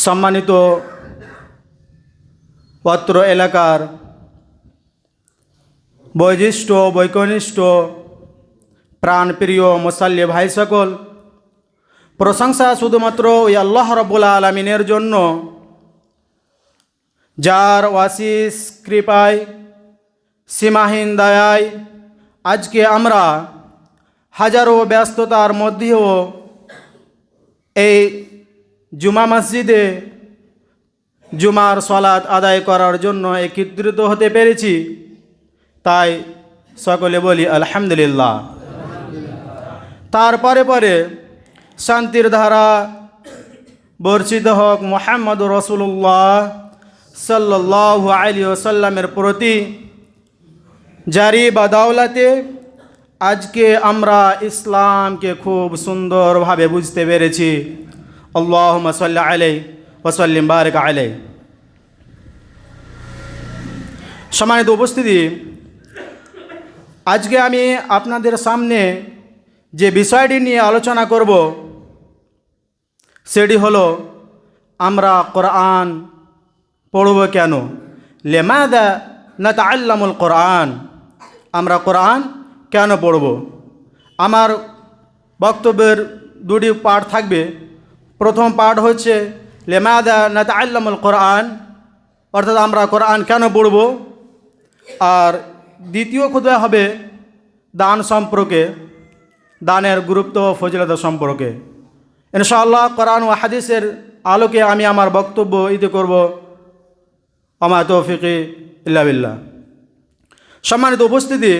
সম্মানিত অত্র এলাকার বয়োজ্যেষ্ঠ বৈকনিষ্ঠ প্রাণপ্রিয় মুসাল্লি ভাই সকল, প্রশংসা শুধুমাত্র ওই আল্লাহ রাব্বুল আলামিনের জন্য, যার অশেষ কৃপায় সীমাহীন দয়ায় আজকে আমরা হাজারো ব্যস্ততার মধ্যেও এই জুমা মসজিদে জুমার সালাত আদায় করার জন্য একত্রিত হতে পেরেছি। তাই সকলে বলি আলহামদুলিল্লাহ। তারপরে পরে শান্তির ধারা বর্ষিত হোক মুহাম্মদুর রাসূলুল্লাহ সাল্লাল্লাহু আলাইহি ওয়াসাল্লামের প্রতি, জারি বাদাওলাতে আজকে আমরা ইসলামকে খুব সুন্দরভাবে বুঝতে পেরেছি। আল্লাহুম্মা সাল্লি আলাইহি ওয়া সাল্লিম বারিক আলাইহি। সম্মানিত উপস্থিতি, আজকে আমি আপনাদের সামনে যে বিষয়টি নিয়ে আলোচনা করব সেটি হলো, আমরা কোরআন পড়ব কেন? লিমাযা নাতাআল্লামুল কোরআন, আমরা কোরআন কেন পড়ব? আমার বক্তব্যের দুটি পার্ট থাকবে। প্রথম পার্ট হচ্ছে লিমাযা নাতাআল্লামুল কোরআন, অর্থাৎ আমরা কোরআন কেন পড়ব, আর দ্বিতীয় খুতবা হবে দান সম্পর্কে, দানের গুরুত্ব ও ফজিলত সম্পর্কে। ইনশাআল্লাহ কোরআন ও হাদিসের আলোকে আমি আমার বক্তব্য করব। আমা তৌফিকি ইল্লা বিল্লাহ। সম্মানিত উপস্থিতি,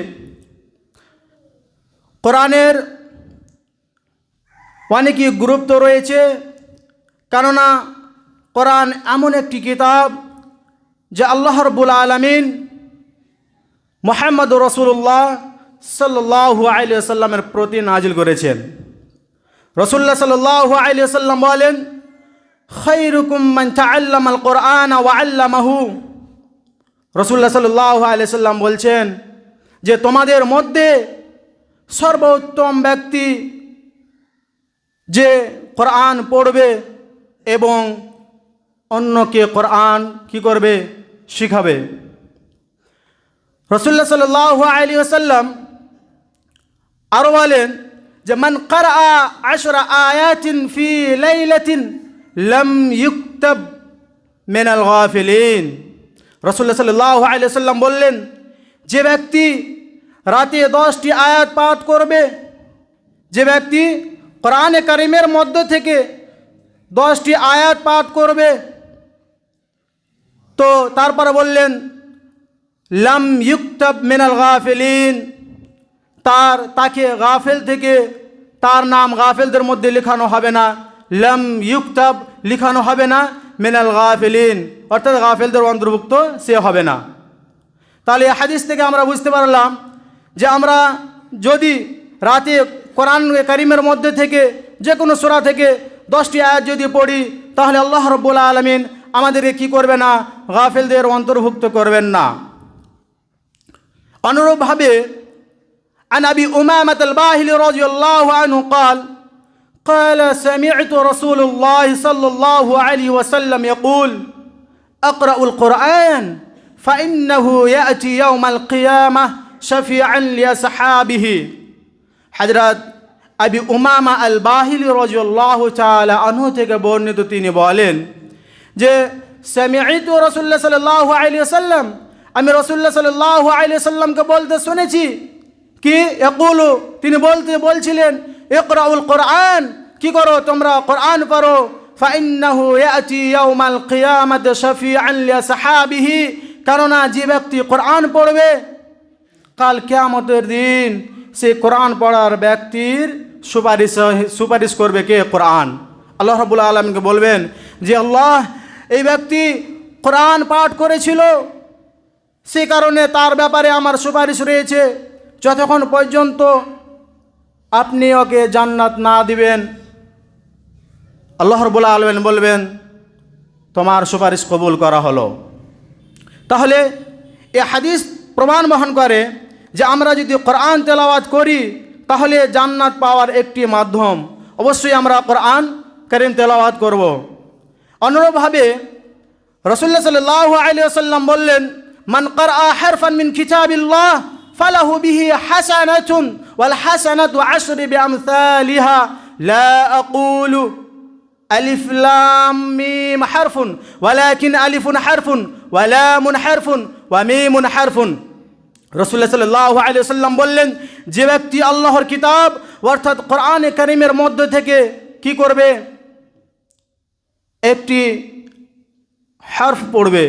কোরআনের অনেকই গুরুত্ব রয়েছে, কেননা কোরআন এমন একটি কিতাব যে আল্লাহ রাব্বুল আলামিন মুহাম্মদুর রাসূলুল্লাহ সাল্লাল্লাহু আলাইহি ওয়াসাল্লামের প্রতি নাজিল করেছেন। রাসূলুল্লাহ সাল্লাল্লাহু আলাইহি ওয়াসাল্লাম বলেন, খায়রুকুম মান তাআল্লামাল কোরআন ওয়া আল্লামাহু। রাসূলুল্লাহ সাল্লাল্লাহু আলাইহি ওয়াসাল্লাম বলছেন যে তোমাদের মধ্যে সর্বোত্তম ব্যক্তি যে কোরআন পড়বে এবং অন্যকে কোরআন কি করবে? শিখাবে। রাসূলুল্লাহ সাল্লাল্লাহু আলাইহি ওয়াসাল্লাম আরো বলেন যে মান ক্বারাআ 10 আয়াতিন ফি লাইলাতিন লাম ইউকতাব মিনাল গাফিলিন। রাসূলুল্লাহ সাল্লাল্লাহু আলাইহি ওয়াসাল্লাম বললেন, যে ব্যক্তি রাতে 10টি আয়াত পাঠ করবে, যে ব্যক্তি কোরআনে কারিমের মধ্য থেকে 10টি আয়াত পাঠ করবে, তো তারপরে বললেন লাম ইউকতাব মিনাল গাফিলিন, তাকে গাফেল থেকে, তার নাম গাফেলদের মধ্যে লেখানো হবে না। লাম ইউকতাব লেখানো হবে না মিনাল গাফিলিন, অর্থাৎ গাফেলদের অন্তর্ভুক্ত সে হবে না। তাহলে এই হাদিস থেকে আমরা বুঝতে পারলাম যে আমরা যদি রাতে কোরআন কারিমের মধ্যে থেকে যে কোনো সূরা থেকে 10টি আয়াত যদি পড়ি, তাহলে আল্লাহ রাব্বুল আলামিন আমাদেরকে কি করবে না? গাফেলদের অন্তর্ভুক্ত করবেন না। অনুরূপভাবে عن أبي أمامة الباهلي رضي الله عنه قال سمعت رسول الله صلى الله عليه وسلم يقول أقرأ القرآن فإنه يأتي يوم القيامة شفيعا لأصحابه। হযরত আবি উমামা আল বাহিলি রাদিয়াল্লাহু তাআলা আনহু থেকে বর্ণিত, তিনি বলেন যে সামি'তু রাসূলুল্লাহ সাল্লাল্লাহু আলাইহি ওয়াসাল্লাম, আমি রাসূলুল্লাহ সাল্লাল্লাহু আলাইহি ওয়াসাল্লামকে বলতে শুনেছি কি ইয়াকুলু, তিনি বলছিলেন ইকরাউল কোরআন, কি করো তোমরা কোরআন পড়ো, ফাইন্নাহু ইয়াতি ইয়াউমাল কিয়ামাতি শাফিআন লিআসহাবিহি, কারণ যে ব্যক্তি কোরআন পড়বে কাল কিয়ামতের দিন সে কোরআন পড়ার ব্যক্তির সুপারিশ করবে কে? কোরআন। আল্লাহ রাব্বুল আলামিনকে বলবেন যে আল্লাহ, এই ব্যক্তি কোরআন পাঠ করেছিল, সে কারণে তার ব্যাপারে আমার সুপারিশ রয়েছে, যতক্ষণ পর্যন্ত আপনি ওকে জান্নাত না দিবেন আল্লাহ রাব্বুল আলামিন বলবেন তোমার সুপারিশ কবুল করা হলো। তাহলে এই হাদিস প্রমাণ বহন করে যে আমরা যদি কোরআন তেলাওয়াত করি তাহলে জান্নাত পাওয়ার একটি মাধ্যম। অবশ্যই আমরা কোরআন কারীম তেলাওয়াত করব। অনুরূপভাবে রাসূলুল্লাহ সাল্লাল্লাহু আলাইহি ওয়াসাল্লাম বললেন, মান ক্বারা হারফান মিন কিতাবিল্লাহ ফালাহু বিহি হাসানাতুন ওয়াল হাসানাতু আশরু বিআমসালিহা লা আকুলু আলিফ লাম মিম হারফুন ওয়ালাকিন আলিফুন হারফুন ওয়া লামুন হারফুন ওয়া মিমুন হারফুন। রাসূলুল্লাহ সাল্লাল্লাহু আলাইহি ওয়াসাল্লাম বললেন, যে ব্যক্তি আল্লাহর কিতাব অর্থাৎ কোরআনে কারীমের মধ্য থেকে কি করবে, একটি হরফ পড়বে,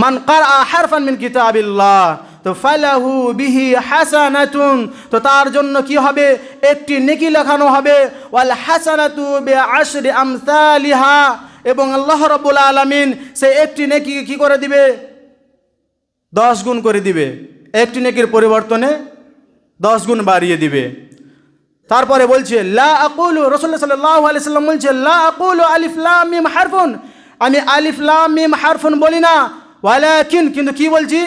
মান ক্বারা হারফান মিন কিতাবিল্লাহ, তো ফালাহু বিহি হাসানাতুন, তো তার জন্য কি হবে, একটি নেকি লেখানো হবে, ওয়াল হাসানাতু বিআশরি আমসালিহা, এবং আল্লাহ রাব্বুল আলামিন সেই একটি নেকি কি করে দিবে, 10 গুণ করে দিবে, একটি নেকির পরিবর্তনে 10 গুণ বাড়িয়ে দিবে। তারপরে বলছে লা আকুলু, রাসূলুল্লাহ সাল্লাল্লাহু আলাইহি ওয়াসাল্লাম বলছে লা আকুলু আলিফ লাম মিম হারফুন, আমি আলিফ লাম মিম হারফুন বলি না, ওয়ালাকিন, কিন্তু কি বলছি,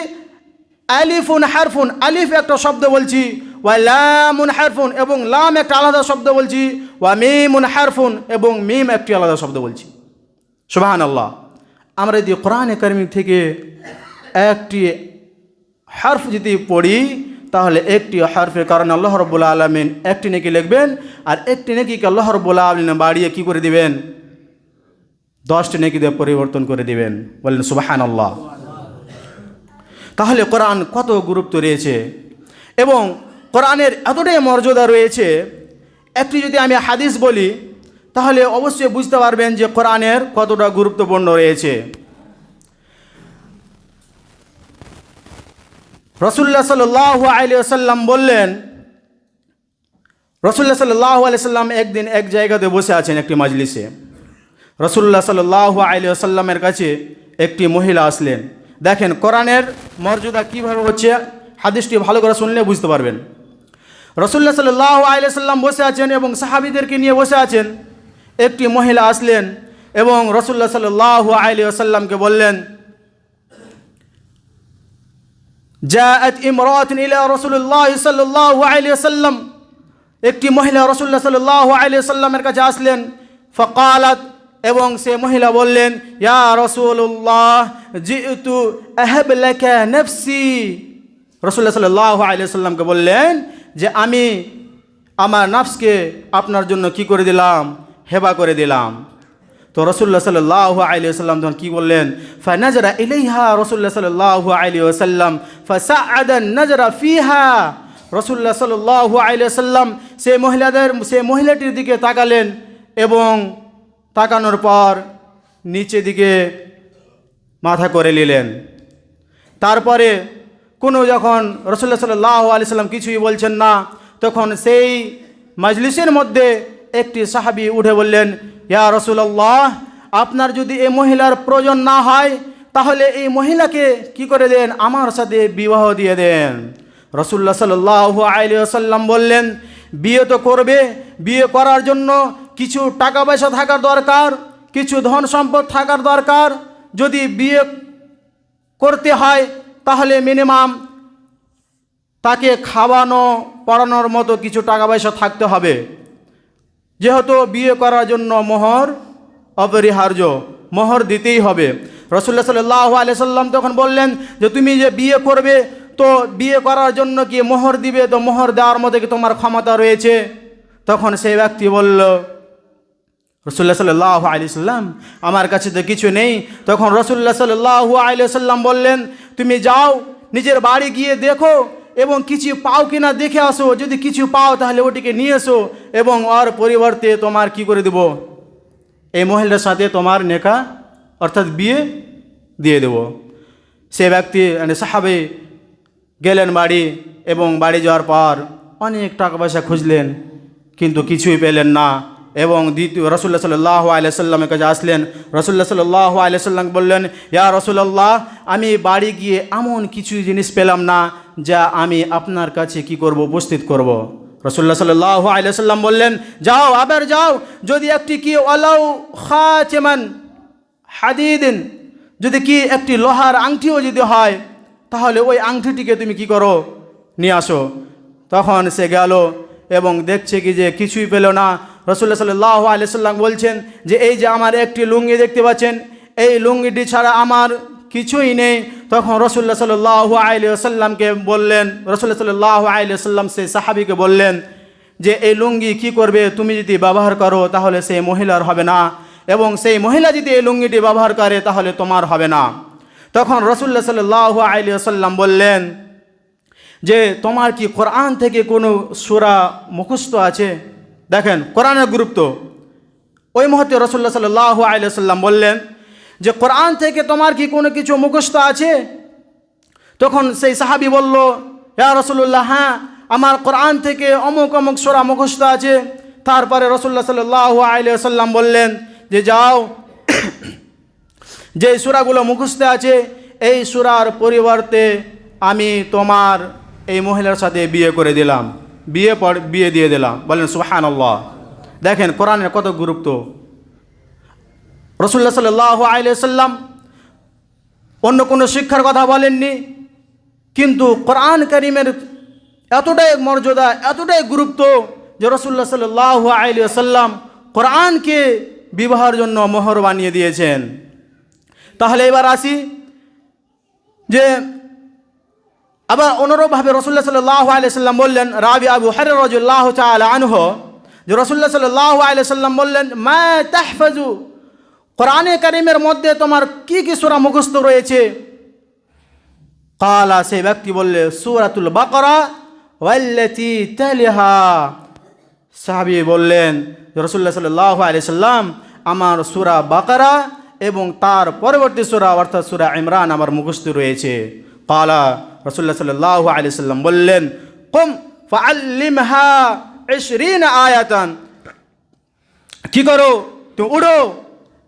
আলিফুন হারফুন, আলিফ একটা শব্দ বলছি, ওয়া লামুন হারফুন, এবং লাম একটা আলাদা শব্দ বলছি, ওয়া মিমুন হারফুন, এবং মিম একটি আলাদা শব্দ বলছি। সুবহানাল্লাহ। আমরা যদি কোরআনে কারীম থেকে একটি হরফ যদি পড়ি, তাহলে একটি হরফের কারণে আল্লাহ রাব্বুল আলামিন একটি নেকি লিখবেন, আর একটি নেকিকে আল্লাহ রাব্বুল আলামিন বাড়িয়ে কি করে দিবেন, 10টি নেকি দিয়ে পরিবর্তন করে দিবেন। বলেন সুবহানাল্লাহ। তাহলে কোরআন কত গুরুত্ব রয়েছে এবং কোরআনের এতটাই মর্যাদা রয়েছে। একটি যদি আমি হাদিস বলি, তাহলে অবশ্যই বুঝতে পারবেন যে কোরআনের কতটা গুরুত্বপূর্ণ রয়েছে। রাসূলুল্লাহ সাল্লাল্লাহু আলাইহি ওয়াসাল্লাম বললেন, রাসূলুল্লাহ সাল্লাল্লাহু আলাইহি ওয়াসাল্লাম একদিন এক জায়গাতে বসে আছেন একটি মাজলিসে। রাসূলুল্লাহ সাল্লাল্লাহু আলাইহি ওয়াসাল্লামের কাছে একটি মহিলা আসলেন। দেখেন কোরআনের মর্যাদা কীভাবে হচ্ছে, হাদিসটি ভালো করে শুনলে বুঝতে পারবেন। রাসূলুল্লাহ সাল্লাল্লাহু আলাইহি ওয়াসাল্লাম বসে আছেন এবং সাহাবীদেরকে নিয়ে বসে আছেন। একটি মহিলা আসলেন এবং রাসূলুল্লাহ সাল্লাল্লাহু আলাইহি ওয়াসাল্লামকে বললেন, জাআত ইমরাতুন ইলা রাসূলিল্লাহ সাল্লাল্লাহু আলাইহি ওয়াসাল্লাম, একটি মহিলা রাসূলুল্লাহ সাল্লাল্লাহু আলাইহি ওয়াসাল্লামের কাছে আসলেন। ফাকালাত, এবং সে মহিলা বললেন, ইয়া রাসূলুল্লাহ জিতু আহাব লাকা নফসি। রাসূলুল্লাহ সাল্লাল্লাহু আলাইহি ওয়াসাল্লামকে বললেন যে আমি আমার নফসকে আপনার জন্য কি করে দিলাম, হেবা করে দিলাম। তো রাসূলুল্লাহ সাল্লাল্লাহু আলাইহি ওয়াসাল্লাম তখন কি বললেন, ফানাজরা ইলাইহা রাসূলুল্লাহ সাল্লাল্লাহু আলাইহি ওয়াসাল্লাম ফাসাআদা নাজরা ফিহা। রাসূলুল্লাহ সাল্লাল্লাহু আলাইহি ওয়াসাল্লাম সেই মহিলাটির দিকে তাকালেন এবং তাকানোর পর নিচে দিকে মাথা করে নিলেন। তারপরে যখন রাসূলুল্লাহ সাল্লাল্লাহু আলাইহি ওয়াসাল্লাম কিছুই বলছেন না, তখন সেই মাজলিসের মধ্যে একটি সাহাবী উঠে বললেন, ইয়া রাসূলুল্লাহ, আপনার যদি এই মহিলার প্রয়োজন না হয় তাহলে এই মহিলাকে কি করে দেন, আমার সাথে বিবাহ দিয়ে দেন। রাসূলুল্লাহ সাল্লাল্লাহু আলাইহি ওয়াসাল্লাম বললেন, বিয়ে তো করবে, বিয়ে করার জন্য কিছু টাকা পয়সা থাকার দরকার, কিছু ধন সম্পদ থাকার দরকার। যদি বিয়ে করতে হয় তাহলে মিনিমাম তাকে খাওয়ানো পড়ানোর মতো কিছু টাকা পয়সা থাকতে হবে, যেহেতু বিয়ে করার জন্য মোহর অপরিহার্য, মোহর দিতেই হবে। রাসূলুল্লাহ সাল্লাল্লাহু আলাইহি ওয়াসাল্লাম তখন বললেন যে তুমি যে বিয়ে করবে, তো বিয়ে করার জন্য কি মোহর দিবে, তো মোহর দেওয়ার মতো কি তোমার ক্ষমতা রয়েছে? তখন সেই ব্যক্তি বলল, রাসূলুল্লাহ সাল্লাল্লাহু আলাইহি ওয়াসাল্লাম, আমার কাছে তো কিছু নেই। তখন রাসূলুল্লাহ সাল্লাল্লাহু আলাইহি ওয়াসাল্লাম বললেন, তুমি যাও নিজের বাড়ি গিয়ে দেখো এবং কিছু পাও কিনা দেখে আসো, যদি কিছু পাও তাহলে ওটিকে নিয়ে এসো এবং ওর পরিবর্তে তোমার কি করে দেব, এই মহিলার সাথে তোমার নেকা অর্থাৎ বিয়ে দিয়ে দেব। সে ব্যক্তি সাহাবী গেলেন বাড়ি এবং বাড়ি যাওয়ার পর অনেক টাকা পয়সা খুঁজলেন কিন্তু কিছুই পেলেন না এবং রাসূলুল্লাহ সাল্লাল্লাহু আলাইহি ওয়াসাল্লামের কাছে আসলেন। রাসূলুল্লাহ সাল্লাল্লাহু আলাইহি ওয়াসাল্লাম বললেন, ইয়া রাসূলুল্লাহ, আমি বাড়ি গিয়ে এমন কিছু জিনিস পেলাম না যা আমি আপনার কাছে কি করব, উপস্থিত করব। রাসূলুল্লাহ সাল্লাল্লাহু আলাইহি ওয়াসাল্লাম বললেন, যাও, আবার যাও, যদি একটি কি ওয়ালাউ খাতিমান হাদিদিন, যদি কি একটি লোহার আংটিও যদি হয় তাহলে ওই আংটিটিকে তুমি কি করো, নিয়ে আসো। তখন সে গেল এবং দেখছে কি যে কিছুই পেল না। রাসূলুল্লাহ সাল্লাল্লাহু আলাইহি ওয়াসাল্লাম বলছেন যে এই যে আমার একটি লুঙ্গি দেখতে পাচ্ছেন, এই লুঙ্গিটি ছাড়া আমার কিছুই নেই। তখন রাসূলুল্লাহ সাল্লাল্লাহু আলাইহি ওয়াসাল্লামকে বললেন, রাসূলুল্লাহ সাল্লাল্লাহু আলাইহি ওয়াসাল্লাম সেই সাহাবীকে বললেন যে এই লুঙ্গি কি করবে, তুমি যদি ব্যবহার করো তাহলে সেই মহিলার হবে না, এবং সেই মহিলা যদি এই লুঙ্গিটি ব্যবহার করে তাহলে তোমার হবে না। তখন রাসূলুল্লাহ সাল্লাল্লাহু আলাইহি ওয়াসাল্লাম বললেন যে তোমার কি কোরআন থেকে কোনো সূরা মুখস্থ আছে? দেখেন কোরআনের গুরুত্ব। ওই মুহূর্তে রাসূলুল্লাহ সাল্লাল্লাহু আলাইহি ওয়াসাল্লাম বললেন যে কোরআন থেকে তোমার কি কোনো কিছু মুখস্থ আছে? তখন সেই সাহাবী বলল, ইয়া রাসূলুল্লাহ, হ্যাঁ আমার কোরআন থেকে অমুক অমুক সূরা মুখস্থ আছে। তারপরে রাসূলুল্লাহ সাল্লাল্লাহু আলাইহি ওয়াসাল্লাম বললেন যে যাও, যে সূরাগুলো মুখস্থ আছে এই সূরার পরিবর্তে আমি তোমার এই মহিলার সাথে বিয়ে করে দিলাম, বিয়ে দিয়ে দিলাম। বলেন সুবহানাল্লাহ। দেখেন কোরআনের কত গুরুত্ব। রাসূলুল্লাহ সাল্লাল্লাহু আলাইহি ওয়াসাল্লাম অন্য কোনো শিক্ষার কথা বলেননি, কিন্তু কোরআন কারীমের এতটাই মর্যাদা, এতটাই গুরুত্ব যে রাসূলুল্লাহ সাল্লাল্লাহু আলাইহি ওয়াসাল্লাম কোরআনকে বিবাহের জন্য মোহর বানিয়ে দিয়েছেন। তাহলে এবার আসি যে আবার অনুরূপভাবে রাসূলুল্লাহ সাল্লাল্লাহু আলাইহি ওয়াসাল্লাম বললেন, রাবি আবু হুরায়রা রাদিয়াল্লাহু তাআলা আনহু, যে রাসূলুল্লাহ সাল্লাল্লাহু আলাইহি ওয়াসাল্লাম বললেন, মা তাহফাজু, কোরআনে কারীমের মধ্যে তোমার কি কি সূরা মুখস্থ রয়েছে? কালা, সেই ব্যক্তি বললে, সূরাতুল বাকারা ওয়াল্লাতী তালিহা। সাহাবী বললেন, রাসূলুল্লাহ সাল্লাল্লাহু আলাইহি ওয়াসাল্লাম আমার সূরা বাকারা এবং তার পরবর্তী সূরা অর্থাৎ সূরা ইমরান আমার মুখস্থ রয়েছে। কালা, রাসূলুল্লাহ সাল্লাল্লাহু আলাইহি ওয়াসাল্লাম বললেন, কুম ফাআল্লিমহা 20 আয়াতান, কি করো তুমি উঠো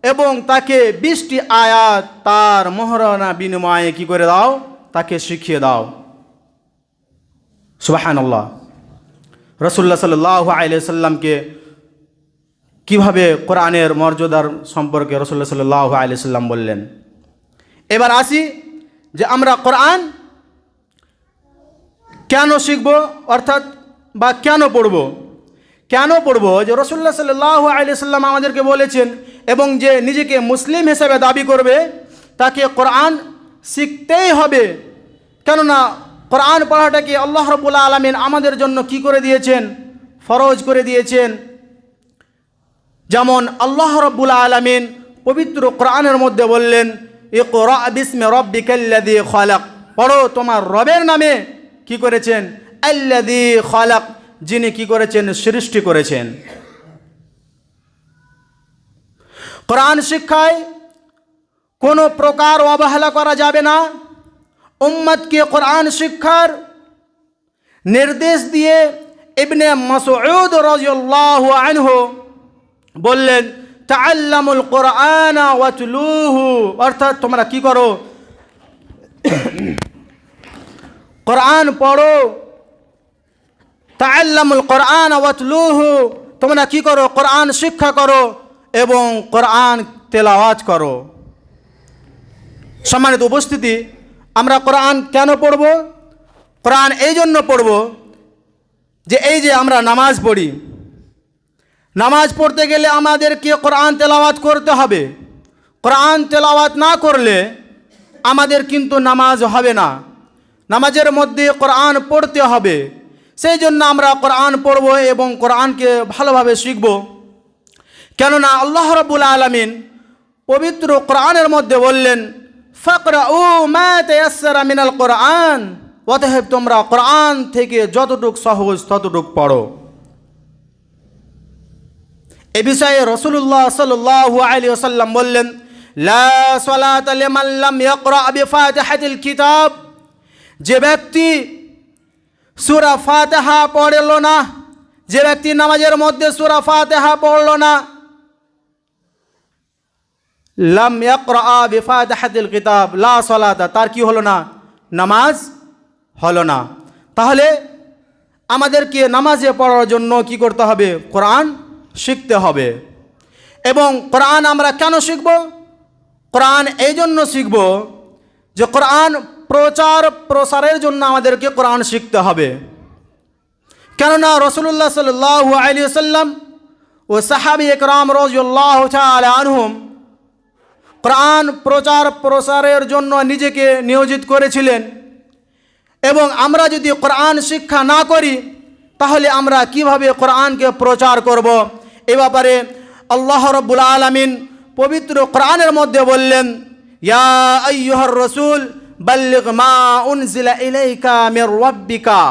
এবং তাকে 20টি আয়াত তার মোহরানা বিনিময়ে কি করে দাও, তাকে শিখিয়ে দাও। সুবহানাল্লাহ। রাসূলুল্লাহ সাল্লাল্লাহু আলাইহি ওয়াসাল্লামকে কিভাবে কোরআনের মর্যাদার সম্পর্কে রাসূলুল্লাহ সাল্লাল্লাহু আলাইহি ওয়াসাল্লাম বললেন। এবার আসি যে আমরা কোরআন কেন শিখব, অর্থাৎ বা কেন পড়ব। যে রাসূলুল্লাহ সাল্লাল্লাহু আলাইহি ওয়াসাল্লাম আমাদেরকে বলেছেন, এবং যে নিজেকে মুসলিম হিসেবে দাবি করবে তাকে কোরআন শিখতেই হবে। কেননা কোরআন পড়াটাকে আল্লাহ রাব্বুল আলামিন আমাদের জন্য কি করে দিয়েছেন, ফরজ করে দিয়েছেন। যেমন আল্লাহ রাব্বুল আলামিন পবিত্র কোরআনের মধ্যে বললেন, ইকরা বিসমি রাব্বিকাল্লাযী খালাক, পড়ো তোমার রবের নামে কি করেছেন, আল্লাযী খালাক, যিনি কি করেছেন, সৃষ্টি করেছেন। কোরআন শিক্ষায় কোনো প্রকার অবহেলা করা যাবে না। উম্মতকে কোরআন শিক্ষার নির্দেশ দিয়ে ইবনে মাসউদ রাদিয়াল্লাহু আনহু বললেন, তাআল্লামুল কোরআন ওয়াতলুহু, অর্থাৎ তোমরা কি করো, কোরআন পড়ো। তাআল্লামুল কোরআন ওয়াতলুহু, তোমরা কি করো, কোরআন শিক্ষা করো এবং কোরআন তেলাওয়াত করো। সম্মানিত উপস্থিতি, আমরা কোরআন কেন পড়ব? কোরআন এই জন্য পড়ব যে এই যে আমরা নামাজ পড়ি, নামাজ পড়তে গেলে আমাদেরকে কোরআন তেলাওয়াত করতে হবে। কোরআন তেলাওয়াত না করলে আমাদের কিন্তু নামাজ হবে না। নামাজের মধ্যে কোরআন পড়তে হবে। সেই জন্য আমরা কোরআন পড়ব এবং কোরআনকে ভালোভাবে শিখব। কেননা আল্লাহ রাব্বুল আলামিন পবিত্র কোরআনের মধ্যে বললেন, ফাকরাউ মা তায়াসসারা মিনাল কোরআন, অতএব তোমরা কোরআন থেকে যতটুক সহজ ততটুক পড়ো। এ বিষয়ে রাসূলুল্লাহ সাল্লাল্লাহু আলাইহি ওয়াসাল্লাম বললেন, লা সালাতা লিমান লাম ইয়াকরা বিফাতিহাতিল কিতাব, যে ব্যক্তি সূরা ফাতিহা পড়ল না, যে ব্যক্তি নামাজের মধ্যে সূরা ফাতিহা পড়ল না, লাম ইয়াকরা বিফাতিহাতিল কিতাব লা সালাতা, তার কি হলো না, নামাজ হলো না। তাহলে আমাদেরকে নামাজে পড়ার জন্য কি করতে হবে, কোরআন শিখতে হবে। এবং কোরআন আমরা কেন শিখব? কোরআন এই জন্য শিখব যে কোরআন প্রচার প্রসারের জন্য আমাদেরকে কোরআন শিখতে হবে। কেননা রাসূলুল্লাহ সাল্লাল্লাহু আলাইহি ওয়াসাল্লাম ও সাহাবী একরাম রাদিয়াল্লাহু তাআলা আনহুম কোরআন প্রচার প্রসারের জন্য নিজেকে নিয়োজিত করেছিলেন। এবং আমরা যদি কোরআন শিক্ষা না করি তাহলে আমরা কিভাবে কোরআনকে প্রচার করব? এ ব্যাপারে আল্লাহ রাব্বুল আলামিন পবিত্র কোরআনের মধ্যে বললেন, ইয়া আইয়ুহার রাসূল বাল্লিগ মা উনজিলা ইলাইকা মির রাব্বিকা।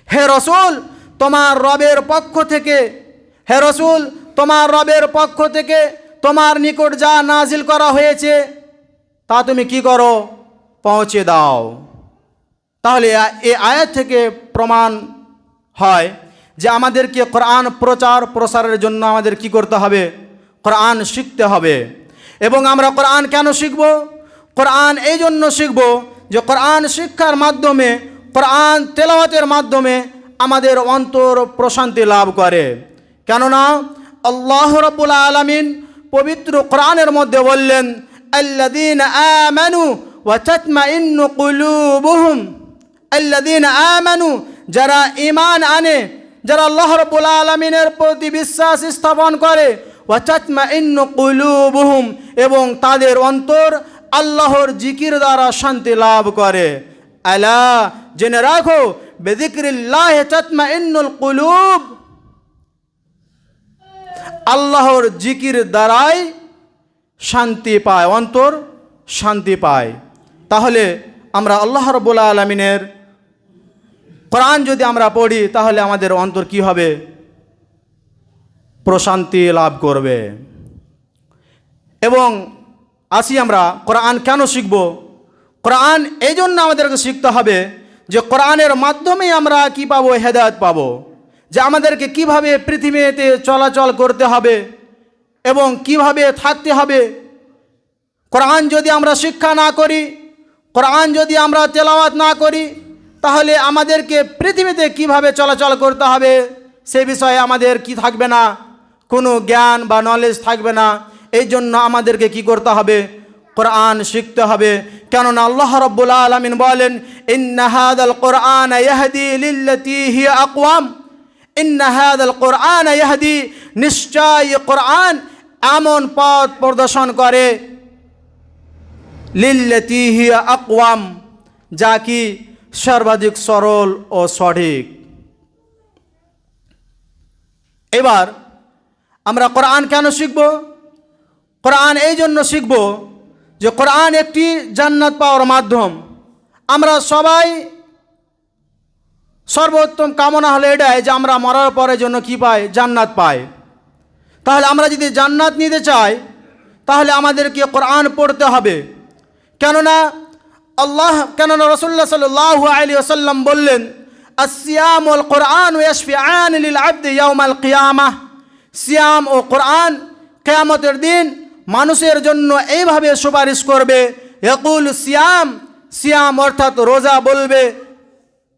হে রাসূল, তোমার রবের পক্ষ থেকে, হে রাসূল, তোমার রবের পক্ষ থেকে তোমার নিকট যা নাজিল করা হয়েছে তা তুমি কি করো? পৌঁছে দাও। তাহলে এই আয়াত থেকে প্রমাণ হয় যে আমাদেরকে কোরআন প্রচার প্রসারের জন্য আমাদের কি করতে হবে? কোরআন শিখতে হবে। এবং আমরা কোরআন কেন শিখব? কোরআন এই জন্য শিখব যে কোরআন শিক্ষার মাধ্যমে, কোরআন তেলাওয়াতের মাধ্যমে আমাদের অন্তর প্রশান্তি লাভ করে। কেননা আল্লাহ রাব্বুল আলামিন পবিত্র কোরআনের মধ্যে বললেন, আল্লাযীনা আমানু ওয়া তাতমাইন্নু কুলুবুহুম। আল্লাযীনা আমানু, যারা ঈমান আনে, যারা আল্লাহ রাব্বুল আলামিনের প্রতি বিশ্বাস স্থাপন করে, ওয়া তাতমাইন্নু কুলুবুহুম, এবং তাদের অন্তর আল্লাহর জিকির দ্বারা শান্তি লাভ করে। আলা, জেনে রাখো, বিযিকরিল্লাহি তাতমাইন্নুল কুলুব, আল্লাহর জিকির দ্বারাই শান্তি পায়, অন্তর শান্তি পায়। তাহলে আমরা আল্লাহ রাব্বুল আলামিনের কোরআন যদি আমরা পড়ি তাহলে আমাদের অন্তর কি হবে? প্রশান্তি লাভ করবে। এবং আসি আমরা কোরআন কেন শিখব? কোরআন এই জন্য আমাদেরকে শিখতে হবে যে কোরআনের মাধ্যমেই আমরা কি পাবো? হেদায়েত পাবো। যে আমাদেরকে কিভাবে পৃথিবীতে চলাচল করতে হবে এবং কিভাবে থাকতে হবে। কোরআন যদি আমরা শিক্ষা না করি, কোরআন যদি আমরা তেলাওয়াত না করি, তাহলে আমাদেরকে পৃথিবীতে কিভাবে চলাচল করতে হবে সে বিষয়ে আমাদের কি থাকবে না? কোনো জ্ঞান বা নলেজ থাকবে না। এই জন্য আমাদেরকে কি করতে হবে? কোরআন শিখতে হবে। কেননা আল্লাহ রাব্বুল আলামিন বলেন, ইন্না হাযাল কুরআনা ইয়াহদি লিল্লাতী হিয়া আকওয়াম। ইন্না হাযাল কুরআনা ইয়াহদি, নিশ্চয় কোরআন এমন পথ প্রদর্শন করে, লিল্লাতী হিয়া আকওয়াম, যা কি সর্বাধিক সরল ও সঠিক। এবার আমরা কোরআন কেন শিখব? কোরআন এই জন্য শিখব যে কোরআন একটি জান্নাত পাওয়ার মাধ্যম। আমরা সবাই সর্বোত্তম কামনা হলো এটাই যে আমরা মরার পরে জন্য কি পাই? জান্নাত পাই। তাহলে আমরা যদি জান্নাত নিতে চাই তাহলে আমাদেরকে কোরআন পড়তে হবে। কেননা রাসূলুল্লাহ সাল্লাল্লাহু আলাইহি ওয়াসাল্লাম বললেন, আসিয়াম ওয়াল কোরআন ইয়াশফিআন লিল আবদি ইয়াউমাল কিয়ামাহ। সিয়াম ও কোরআন কিয়ামতের দিন মানুষের জন্য এইভাবে সুপারিশ করবে, ইয়াকুল সিয়াম, সিয়াম অর্থাৎ রোজা বলবে,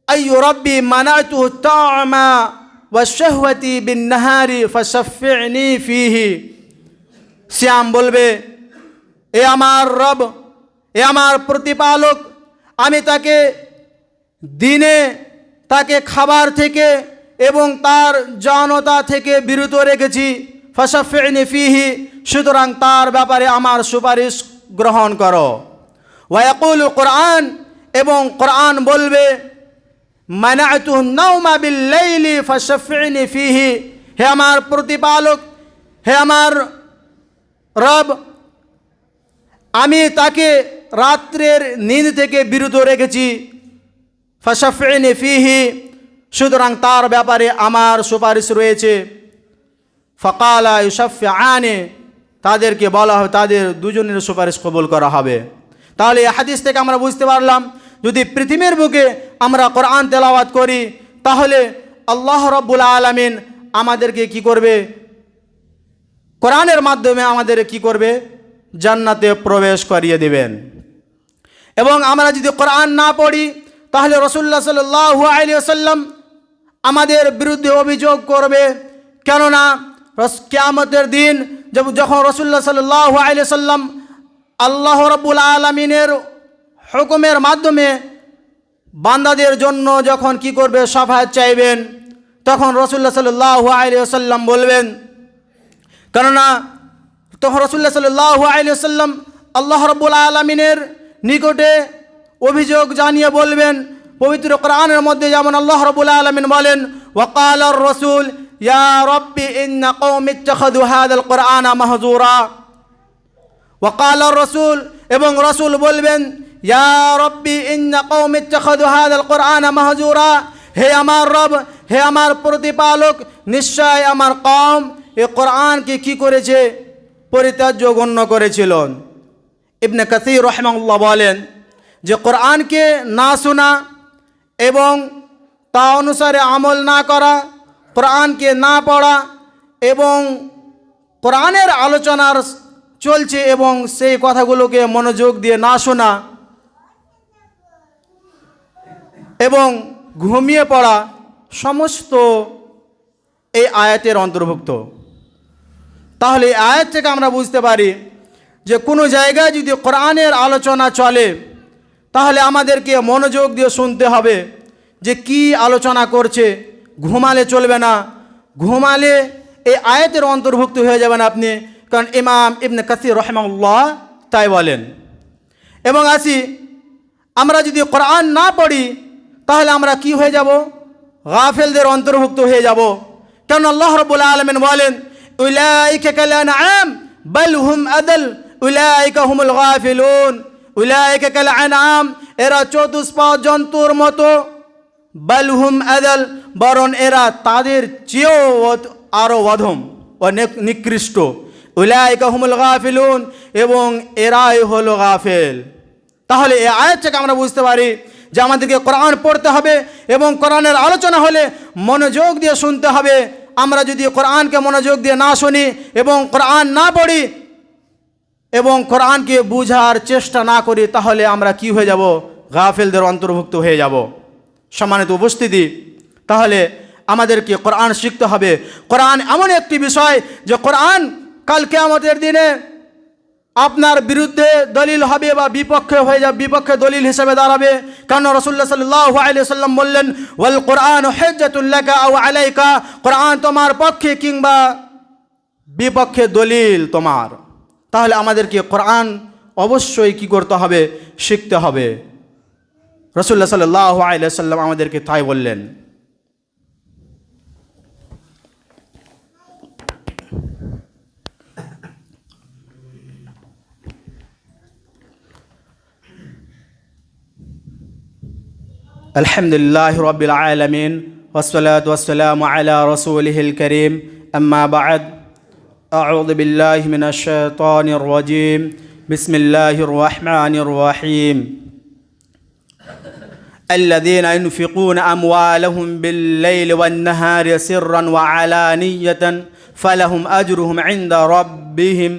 আইয়ু রাব্বি মানাতু তা'আমা ওয়া শাহওয়াতি বিন নাহারি ফাশাফি'নি ফিহি। সিয়াম বলবে, এ আমার রব, এ আমার প্রতিপালক, আমি তাকে দিনে তাকে খাবার থেকে এবং তার যৌনতা থেকে বিরত রেখেছি, ফাশাফি'নি ফিহি, সুতরাং তার ব্যাপারে আমার সুপারিশ গ্রহণ করো। ওয়া ইয়াকুলু কোরআন, এবং কোরআন বলবে, মানাতু নাওমা বিল লাইলি ফাশাফি'নি ফিহি, হে আমার প্রতিপালক, হে আমার রব, আমি তাকে রাত্রের নিন্দ থেকে বিরত রেখেছি, ফাশাফি'নি ফিহি, সুতরাং তার ব্যাপারে আমার সুপারিশ রয়েছে। ফাকালা ইউশাফিআনি, তাদেরকে বলা হবে তাদের দুজনের সুপারিশ কবুল করা হবে। তাহলে এই হাদিস থেকে আমরা বুঝতে পারলাম যদি পৃথিবীর বুকে আমরা কোরআন তেলাওয়াত করি তাহলে আল্লাহ রাব্বুল আলামিন আমাদেরকে কি করবে? কোরআনের মাধ্যমে আমাদের কি করবে? জান্নাতে প্রবেশ করিয়ে দেবেন। এবং আমরা যদি কোরআন না পড়ি তাহলে রাসূলুল্লাহ সাল্লাল্লাহু আলাইহি ওয়াসাল্লাম আমাদের বিরুদ্ধে অভিযোগ করবে। কেননা কিয়ামতের দিন যখন রাসূলুল্লাহ সাল্লাল্লাহু আলাইহি ওয়াসাল্লাম আল্লাহ রাব্বুল আলামিনের হুকুমের মাধ্যমে বান্দাদের জন্য যখন কি করবে? শাফায়াত চাইবেন, তখন রাসূলুল্লাহ সাল্লাল্লাহু আলাইহি ওয়াসাল্লাম বলবেন, কেননা তখন রাসূলুল্লাহ সাল্লাল্লাহু আলাইহি ওয়াসাল্লাম আল্লাহ রাব্বুল আলামিনের নিকটে অভিযোগ জানিয়ে বলবেন, পবিত্র কোরআনের মধ্যে যেমন আল্লাহ রাব্বুল আলামিন বলেন, ওয়াকালার রাসূল ইয়া রাব্বি ইন্না কওমি ইত্তাখাযু হাযাল কুরআনা মাহজুরা। ওয়াকালার রাসূল, এবং রাসূল বলবেন, ইয়া রাব্বি ইন্না কওমি ইত্তাখাযু হাযাল কুরআনা মাহজুরা, হে আমার রব, হে আমার প্রতিপালক, নিশ্চয় আমার কওম এই কোরআনকে কি করেছে, পরিত্যাজ্য গণ্য করেছিল। ইবনে কাসীর রাহিমাহুল্লাহ বলেন যে কোরআনকে না শোনা এবং তা অনুসারে আমল না করা, কোরআনকে না পড়া এবং কোরআনের আলোচনার চলছে এবং সেই কথাগুলোকে মনোযোগ দিয়ে না শোনা এবং ঘুমিয়ে পড়া সমস্ত এই আয়াতের অন্তর্ভুক্ত। তাহলে এই আয়াত থেকে আমরা বুঝতে পারি যে কোনো জায়গায় যদি কোরআনের আলোচনা চলে তাহলে আমাদেরকে মনোযোগ দিয়ে শুনতে হবে যে কি আলোচনা করছে। ঘুমালে চলবে না, ঘুমালে এই আয়াতের অন্তর্ভুক্ত হয়ে যাবেন আপনি, কারণ ইমাম ইবনে কাসীর রাহিমাহুল্লাহ তাই বলেন। এবং আসি, আমরা যদি কোরআন না পড়ি তাহলে আমরা কি হয়ে যাব, গাফেলদের অন্তর্ভুক্ত হয়ে যাব। কারণ আল্লাহ রাব্বুল আলামিন বলেন, উলাইকা কাল আনআম বাল হুম আদাল উলাইকা হুমুল গাফিলুন। উলাইকা কাল আনআম, এরা চতুষ্পদ জন্তুর মতো, বাল হুম আদাল, বরং এরা তাদের চেয়েও আরও অধম ও নিকৃষ্ট। উলাইকা হুমুল গাফিলুন, এবং এরাই হলো গাফেল। তাহলে এই আয়াত থেকে আমরা বুঝতে পারি যে আমাদেরকে কোরআন পড়তে হবে এবং কোরআনের আলোচনা হলে মনোযোগ দিয়ে শুনতে হবে। আমরা যদি কোরআনকে মনোযোগ দিয়ে না শুনি এবং কোরআন না পড়ি এবং কোরআনকে বুঝার চেষ্টা না করি তাহলে আমরা কি হয়ে যাব, গাফেলদের অন্তর্ভুক্ত হয়ে যাব। সম্মানিত উপস্থিতি, তাহলে আমাদেরকে কোরআন শিখতে হবে। কোরআন এমন একটি বিষয় যে কোরআন কাল কিয়ামতের দিনে আপনার বিরুদ্ধে দলিল হবে বা বিপক্ষে হয়ে যাবে, বিপক্ষে দলিল হিসেবে দাঁড়াবে। কারণ রাসূলুল্লাহ সাল্লাল্লাহু আলাইহি ওয়াসাল্লাম বললেন, ওয়াল কোরআন হুজ্জাতুল লাকা আও আলাইকা, কোরআন তোমার পক্ষে কিংবা বিপক্ষে দলিল তোমার। তাহলে আমাদেরকে কোরআন অবশ্যই কি করতে হবে, শিখতে হবে। রাসূলুল্লাহ সাল্লাল্লাহু আলাইহি ওয়াসাল্লাম আমাদেরকে তাই বললেন। আলহামদুলিল্লাহি রাব্বিল আলামিন ওয়াসসালাতু ওয়াসসালামু আলা রাসূলিহিল কারীম, আম্মা বা'দ। আউযু বিল্লাহি মিনাশ শাইতানির রাজীম, বিসমিল্লাহির রাহমানির রাহিম। الذين ينفقون أموالهم بالليل والنهار سرا وعلانية فلهم أجرهم عند ربهم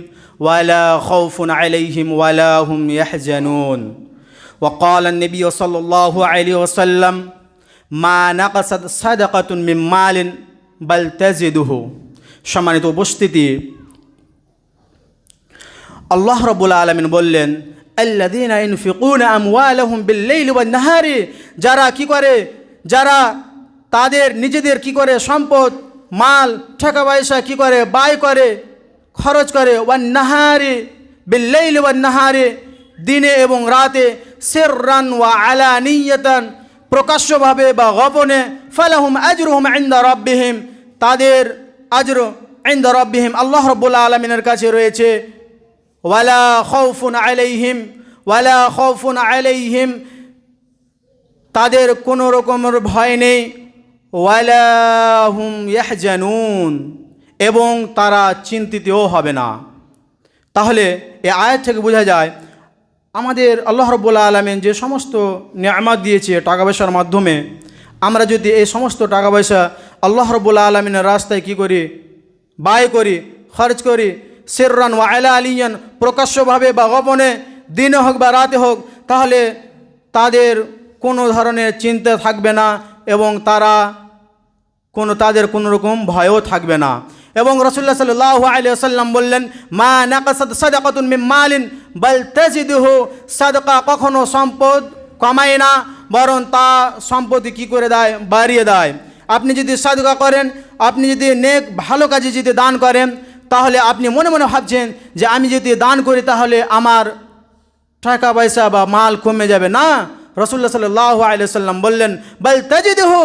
ولا خوف عليهم ولا هم يحزنون. وقال النبي صلى الله عليه وسلم ما نقصت صدقة من مال بل تزيده. সম্মানিত উপস্থিতি, আল্লাহ রাব্বুল আলামিন বললেন, আল্লাযীনা ইনফিকুনা আমওয়ালাহুম বিল-লাইলি ওয়ান-নাহারি, যারা কি করে, যারা তাদের নিজেদের কি করে সম্পদ, মাল, টাকা পয়সা কি করে, ব্যয় করে, খরচ করে, ওয়ান-নাহারি বিল-লাইলি ওয়ান-নাহারি, দিনে এবং রাতে, সিররান ওয়া আলানিয়াতান, প্রকাশ্যভাবে বা গোপনে, ফালাহুম আজরুহুম ইনদা রাব্বিহিম, তাদের আজর ইনদা রাব্বিহিম, আল্লাহ রাব্বুল আলামিনের কাছে রয়েছে। ওয়ালা খাউফুন আলাইহিম, ওয়ালা খাউফুন আলাইহিম, তাদের কোনো রকমের ভয় নেই। ওয়ালা হুম ইয়াহজানুন, এবং তারা চিন্তিতও হবে না। তাহলে এই আয়াত থেকে বোঝা যায় আমাদের আল্লাহ রাব্বুল আলামিন যে সমস্ত নিয়ামত দিয়েছে টাকা পয়সার মাধ্যমে, আমরা যদি এই সমস্ত টাকা পয়সা আল্লাহ রাব্বুল আলামিনের রাস্তায় কি করি, ব্যয় করি, খরচ করি, সিররান ওয়া আলানিয়ান, প্রকাশ্যভাবে বা গোপনে, দিনে হোক বা রাতে হোক, তাহলে তাদের কোনো ধরনের চিন্তা থাকবে না এবং তাদের কোনো রকম ভয়ও থাকবে না। এবং রাসূলুল্লাহ সাল্লাল্লাহু আলাইহি ওয়াসাল্লাম বললেন, মা নাকাসাত সাদাকাতুন মিন মালিন বাল তাজিদুহু, সাদাকা কখনো সম্পদ কমায় না, বরং তা সম্পত্তি কি করে দেয়, বাড়িয়ে দেয়। আপনি যদি সাদকা করেন, আপনি যদি নেক ভালো কাজে যদি দান করেন, তাহলে আপনি মনে মনে ভাবছেন যে আমি যদি দান করি তাহলে আমার টাকা পয়সা বা মাল কমে যাবে। না, রাসূলুল্লাহ সাল্লাল্লাহু আলাইহি ওয়াসাল্লাম বললেন, বাল তাজিদহু,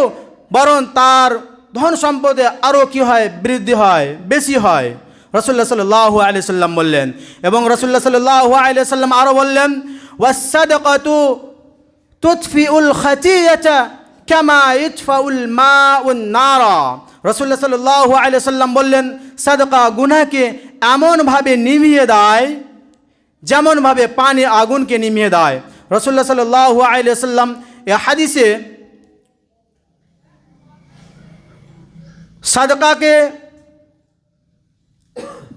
বরং তার ধন সম্পদে আরও কি হয়, বৃদ্ধি হয়, বেশি হয়। রাসূলুল্লাহ সাল্লাল্লাহু আলাইহি ওয়াসাল্লাম বললেন। এবং রাসূলুল্লাহ সাল্লাল্লাহু আলাইহি ওয়াসাল্লাম আরও বললেন, ওয়াস-সাদাকাতু তুতফিউল খাতিয়াতা কামা ইতফাউল মাউন নারা। রাসূলুল্লাহ সাল্লাল্লাহু আলাইহি ওয়াসাল্লাম বললেন, সাদকা গুনাহকে এমনভাবে নিভিয়ে দেয় যেমনভাবে পানি আগুনকে নিভিয়ে দেয়। রাসূলুল্লাহ সাল্লাল্লাহু আলাইহি ওয়াসাল্লাম এই হাদিসে সাদকাকে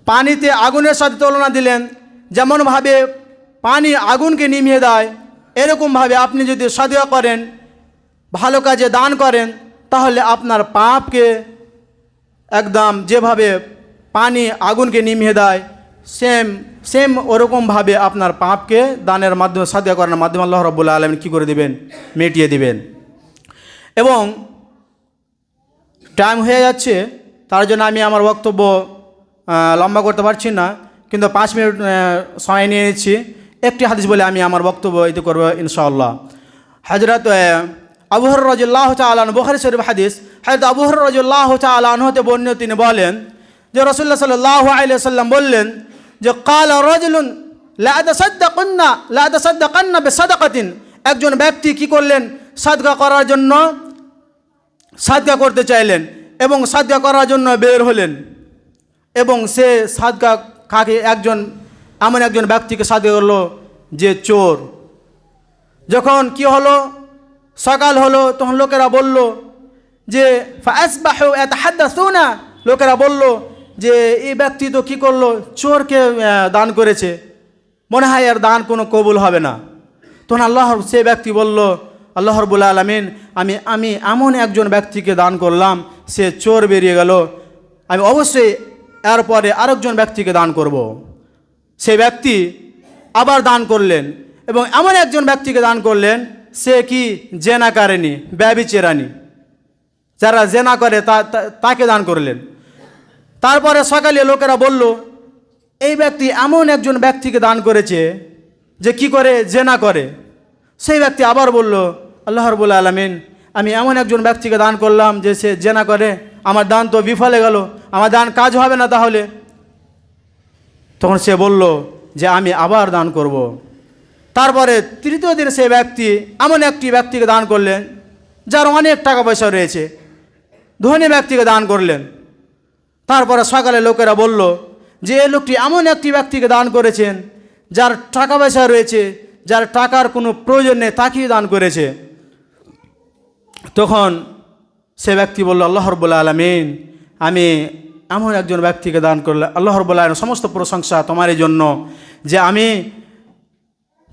পানিতে আগুনের সাথে তুলনা দিলেন। যেমনভাবে পানি আগুনকে নিভিয়ে দেয়, এরকমভাবে আপনি যদি সাদকা করেন, ভালো কাজে দান করেন, তাহলে আপনার পাপকে একদম যেভাবে পানি আগুনকে নিভিয়ে দেয়, সেম ওরকমভাবে আপনার পাপকে দানের মাধ্যমে, সাদকা করার মাধ্যমে আল্লাহ রাব্বুল আলামিন কী করে দেবেন, মিটিয়ে দিবেন। এবং টাইম হয়ে যাচ্ছে, তার জন্য আমি আমার বক্তব্য লম্বা করতে পারছি না, কিন্তু 5 মিনিট সময় নিয়ে নিচ্ছি। একটি হাদিস বলে আমি আমার বক্তব্য এতে করবো ইনশাআল্লাহ। হযরত আবু হুরায়রা রাদিয়াল্লাহু তাআলা আনহু, বুখারী শরীফ হাদিস, হযরত আবু হুরায়রা রাদিয়াল্লাহু তাআলা আনহু হতে বর্ণিত, তিনি বলেন যে রাসূলুল্লাহ সাল্লাল্লাহু আলাইহি ওয়াসাল্লাম বললেন যে ক্বালা রাজুলুন লা আতাসাদ্দাকান্না বিসাদাকাতিন, একজন ব্যক্তি কি করলেন, সাদকা করার জন্য সাদকা করতে চাইলেন এবং সাদকা করার জন্য বের হলেন। এবং সে সাদকা কাকে এমন একজন ব্যক্তিকে সাদকা করলো যে চোর। যখন কি হলো, সকাল হলো, তখন লোকেরা বলল যে ফাসবাহু ইয়াতাহাদ্দাসুনা, লোকেরা বলল যে এই ব্যক্তি তো কী করলো, চোরকে দান করেছে, মনে হয় আর দান কোনো কবুল হবে না। তখন সে ব্যক্তি বলল, আল্লাহ রাব্বুল আলামিন, আমি এমন একজন ব্যক্তিকে দান করলাম, সে চোর বেরিয়ে গেল, আমি অবশ্যই এরপরে আরেকজন ব্যক্তিকে দান করব। সেই ব্যক্তি আবার দান করলেন এবং এমন একজন ব্যক্তিকে দান করলেন, সে কি জেনাকারিনী, ব্যভিচারিণী, যারা জেনা করে তাকে দান করলেন। তারপরে সকালে লোকেরা বলল, এই ব্যক্তি এমন একজন ব্যক্তিকে দান করেছে যে কি করে, জেনা করে। সেই ব্যক্তি আবার বলল, আল্লাহ রাব্বুল আলামিন, আমি এমন একজন ব্যক্তিকে দান করলাম যে সে জেনা করে, আমার দান তো বিফলে গেল, আমার দান কাজ হবে না তাহলে। তখন সে বলল যে আমি আবার দান করব। তারপরে তৃতীয় দিন সেই ব্যক্তি এমন একটি ব্যক্তিকে দান করলেন যার অনেক টাকা পয়সা রয়েছে, ধনী ব্যক্তিকে দান করলেন। তারপরে সকালে লোকেরা বলল যে এই লোকটি এমন একটি ব্যক্তিকে দান করেছেন যার টাকা পয়সা রয়েছে, যার টাকার কোনো প্রয়োজন নেই, তাকেই দান করেছে। তখন সে ব্যক্তি বলল, আল্লাহ রাব্বুল আলামিন, আমি এমন একজন ব্যক্তিকে দান করলাম, আল্লাহ রাব্বুল আলামিন, সমস্ত প্রশংসা তোমারই জন্য যে আমি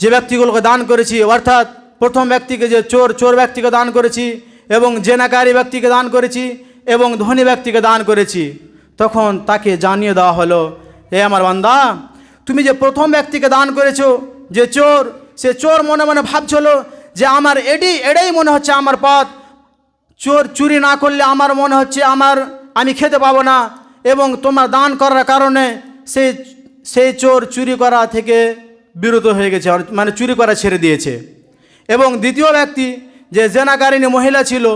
যে ব্যক্তিগুলোকে দান করেছি, অর্থাৎ প্রথম ব্যক্তিকে যে চোর ব্যক্তিকে দান করেছি, এবং জেনাকারী ব্যক্তিকে দান করেছি, এবং ধনী ব্যক্তিকে দান করেছি। তখন তাকে জানিয়ে দেওয়া হলো, এ আমার বান্দা, তুমি যে প্রথম ব্যক্তিকে দান করেছো যে চোর, সে চোর মনে মনে ভাবছিল যে আমার এটাই মনে হচ্ছে আমার পথ, চুরি না করলে আমার মনে হচ্ছে আমি খেতে পাবো না, এবং তোমার দান করার কারণে সেই চোর চুরি করা থেকে বিরত হয়ে গেছে, মানে চুরি করা ছেড়ে দিয়েছে। এবং দ্বিতীয় ব্যক্তি যে জেনাকারিনী মহিলা ছিল,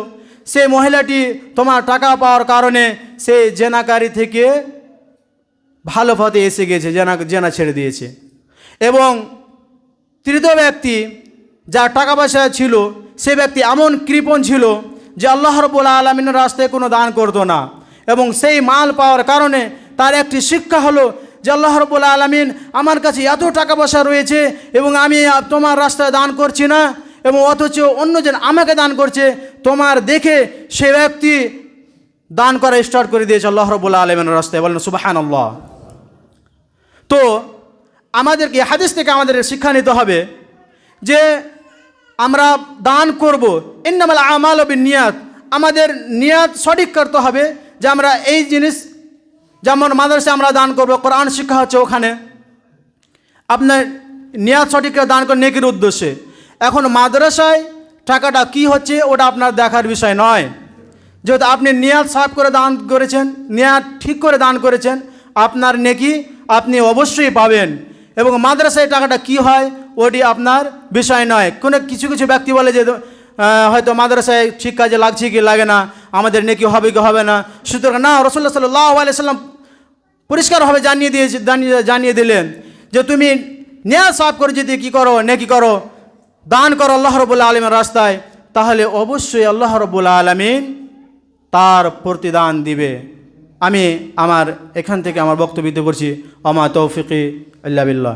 সেই মহিলাটি তোমার টাকা পাওয়ার কারণে সেই জেনাকারী থেকে ভালো পথে এসে গেছে, জেনা ছেড়ে দিয়েছে। এবং তৃতীয় ব্যক্তি যার টাকা পয়সা ছিল, সে ব্যক্তি এমন কৃপণ ছিল যে আল্লাহ রাব্বুল আলামিনের রাস্তায় কোনো দান করতো না, এবং সেই মাল পাওয়ার কারণে তার একটি শিক্ষা হলো যে আল্লাহ রাব্বুল আলামিন, আমার কাছে এত টাকা পয়সা রয়েছে এবং আমি তোমার রাস্তায় দান করছি না, এবং অথচ অন্যজন আমাকে দান করছে, তোমার দেখে সে ব্যক্তি দান করা স্টার্ট করে দিয়েছে আল্লাহ রাব্বুল আলামিনের রাস্তায়। বলেন সুবহানাল্লাহ। তো আমাদেরকে হাদিস থেকে আমাদের শিক্ষা নিতে হবে যে আমরা দান করব, ইন্নামাল আমালু বিন্নিয়াত, আমাদের নিয়াত সঠিক করতে হবে যে আমরা এই জিনিস, যেমন মাদ্রাসায় আমরা দান করব, কোরআন শিক্ষা হচ্ছে ওখানে, আপনার নিয়াত সঠিক করে দান করেন নেকির উদ্দেশ্যে। এখন মাদ্রাসায় টাকাটা কি হচ্ছে ওটা আপনার দেখার বিষয় নয়, যেহেতু আপনি নিয়াত সাফ করে দান করেছেন, নিয়াত ঠিক করে দান করেছেন, আপনার নেকি আপনি অবশ্যই পাবেন। এবং মাদ্রাসায় টাকাটা কি হয় ওটি আপনার বিষয় নয়। কোনো কিছু কিছু ব্যক্তি বলে যে হয়তো মাদ্রাসায় ঠিক কাজে লাগছে কি লাগে না, আমাদের নেকি হবে কি হবে না। সুতরাং না, রাসূলুল্লাহ সাল্লাল্লাহু আলাইহি সাল্লাম পরিষ্কারভাবে জানিয়ে দিলেন যে তুমি নিয়াত সাফ করে যদি কী করো, নেকি করো, দান করো আল্লাহ রাব্বুল আলামিনের রাস্তায়, তাহলে অবশ্যই আল্লাহ রাব্বুল আলামিন তার প্রতিদান দিবে। আমি এখান থেকে আমার বক্তব্য দিতে করছি। আমা তৌফিকি ইল্লা বিল্লাহ।